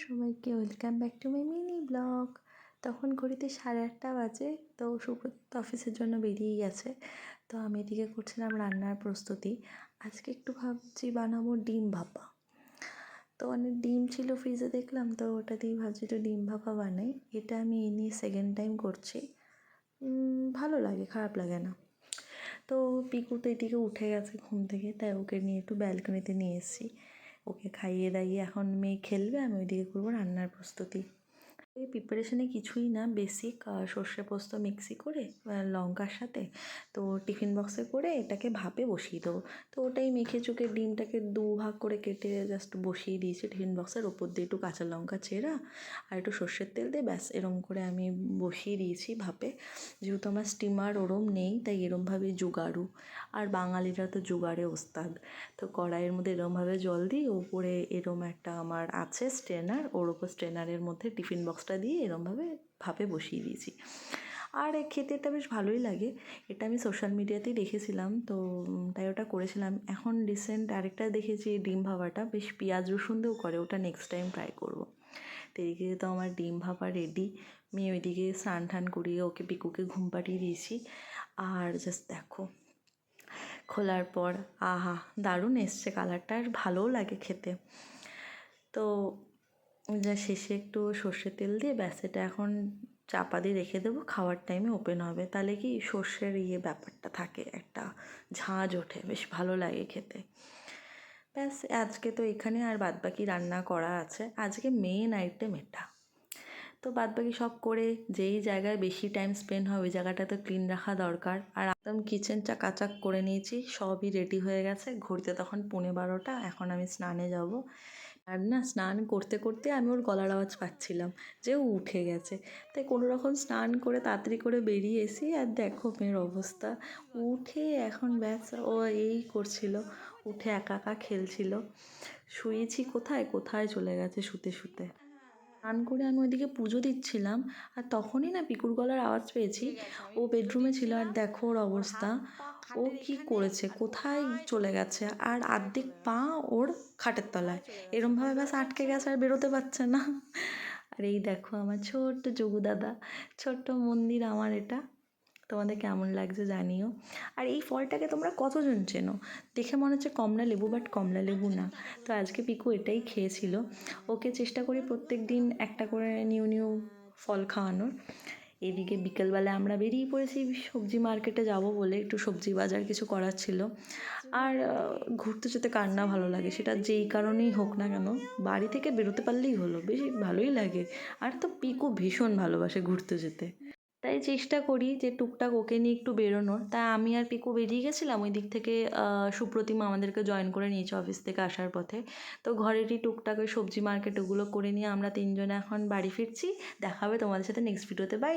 সবাইকে welcome back to my mini blog. তখন ঘড়িতে 8:30 বাজে। তো সুব্রত অফিসের জন্য বেরিয়ে গেছে। তো আমি এদিকে করছিলাম রান্নার প্রস্তুতি। আজকে একটু ভাবছি বানাবো ডিম ভাপা। তো অনেক ডিম ছিল ফ্রিজে দেখলাম, তো ওটা দিয়েই ভাবছি একটু ডিম ভাপা বানাই। এটা আমি এই নিয়ে সেকেন্ড টাইম করছি। ভালো লাগে, খারাপ লাগে না। তো পিকু তো এদিকে উঠে গেছে ঘুম থেকে, তাই ওকে নিয়ে একটু ব্যালকনিতে নিয়ে এসেছি। ওকে খাইয়ে দাইয়ে এখন মেয়ে খেলবে, আমি ওইদিকে করবো রান্নার প্রস্তুতি। এই প্রিপারেশানে কিছুই না, বেসিক সর্ষে পোস্ত মিক্সি করে লঙ্কার সাথে তো টিফিন বক্সে করে এটাকে ভাপে বসিয়ে দেবো। তো ওটাই মেখে চুকে ডিমটাকে 2 ভাগ করে কেটে জাস্ট বসিয়ে দিয়েছি টিফিন বক্সের ওপর দিয়ে একটু কাঁচা লঙ্কা চেরা আর একটু সর্ষের তেল দিয়ে, ব্যাস এরম করে আমি বসিয়ে দিয়েছি ভাপে। যেহেতু আমার স্টিমার ওরম নেই, তাই এরমভাবেই জোগাড়ু। আর বাঙালিরা তো জোগাড়ে ওস্তাদ। তো কড়াইয়ের মধ্যে এরমভাবে জল দিই, ওপরে এরম একটা আমার আছে স্ট্রেনার, ওর ওপর স্ট্রেনারের মধ্যে টিফিন বক্সটা দিয়ে এরমভাবে ভাপে বসিয়ে দিয়েছি। আর খেতে এটা বেশ ভালোই লাগে। এটা আমি সোশ্যাল মিডিয়াতেই দেখেছিলাম, তো তাই ওটা করেছিলাম। এখন রিসেন্ট আরেকটা দেখেছি ডিম ভাপাটা বেশ পেঁয়াজ রসুন দিয়েও করে, ওটা নেক্সট টাইম ট্রাই করবো। তো এদিকে তো আমার ডিম ভাপা রেডি। মেয়ে ওইদিকে স্নান টান করিয়ে ওকে পিকুকে ঘুম পাড়িয়ে দিয়েছি। আর জাস্ট দেখো খোলার পর আহা দারুণ এসছে কালারটা, আর ভালোও লাগে খেতে। তো যা শেষে একটু সর্ষের তেল দিয়ে ব্যাস এটা এখন চাপা দিয়ে রেখে দেবো, খাওয়ার টাইমে ওপেন হবে। তাহলে কি সর্ষের ব্যাপারটা থাকে, একটা ঝাঁঝ ওঠে, বেশ ভালো লাগে খেতে। ব্যাস আজকে তো এখানে আর বাদবাকি রান্না করা আছে, আজকে মেন আইটেম এটা। তো বাদবাকি সব করে যেই জায়গায় বেশি টাইম স্পেন্ড হয় ওই জায়গাটা তো ক্লিন রাখা দরকার। আর একদম কিচেন চাকাচাক করে নিয়েছি, সবই রেডি হয়ে গেছে। ঘড়িতে তখন 11:15, এখন আমি স্নানে যাব। আর না, স্নান করতে করতে আমি ওর গলার আওয়াজ পাচ্ছিলাম যে ও উঠে গেছে। তাই কোনো রকম স্নান করে তাড়াতাড়ি করে বেরিয়ে এসি, আর দেখো মেয়ের অবস্থা। উঠে এখন ব্যাস ও এই করছিল, উঠে একা একা খেলছিল। শুয়েছি কোথায় কোথায় চলে গেছে শুতে শুতে। স্নান করে আমি ওইদিকে পুজো দিচ্ছিলাম, আর তখনই না পিকুর গলার আওয়াজ পেয়েছি। ও বেডরুমে ছিল, আর দেখো ওর অবস্থা। ও কি করেছে, কোথায় চলে গেছে, আর আর্ধেক পা ওর খাটের তলায় এরমভাবে ব্যাস আটকে গেছে, আর বেরোতে পারছে না। আর এই দেখো আমার ছোট্ট যোগু দাদা, ছোট্ট মন্দির আমার এটা। তোমাদের কেমন লাগছে জানিও। আর এই ফলটাকে তোমরা কতজন চেনো? দেখে মনে হচ্ছে কমলা লেবু, বাট কমলা লেবু না। তো আজকে পিকু এটাই খেয়েছিল। ওকে চেষ্টা করি প্রত্যেক দিন একটা করে নিউ নিউ ফল খাওয়ানোর। এদিকে বিকেলবেলা আমরা বেরিয়ে পড়েছি সবজি মার্কেটে যাব বলে, একটু সবজি বাজার কিছু করার ছিল। আর ঘুরতে যেতে কার না ভালো লাগে, সেটা যেই কারণেই হোক না কেন, বাড়ি থেকে বেরোতে পারলেই হলো, বেশ ভালোই লাগে। আর তো পিকু ভীষণ ভালোবাসে ঘুরতে যেতে, তাই চেষ্টা করি যে টুকটাক ওকে নিয়ে একটু বেরোনোর। তাই আমি আর পিকু বেরিয়ে গেছিলাম। ওই দিক থেকে সুপ্রতিমা আমাদেরকে জয়েন করে নিয়েছে অফিস থেকে আসার পথে। তো ঘরেরই টুকটাক ওই সবজি মার্কেট ওগুলো করে নিয়ে আমরা 3 জনে এখন বাড়ি ফিরছি। দেখা হবে তোমাদের সাথে নেক্সট ভিডিওতে। বাই।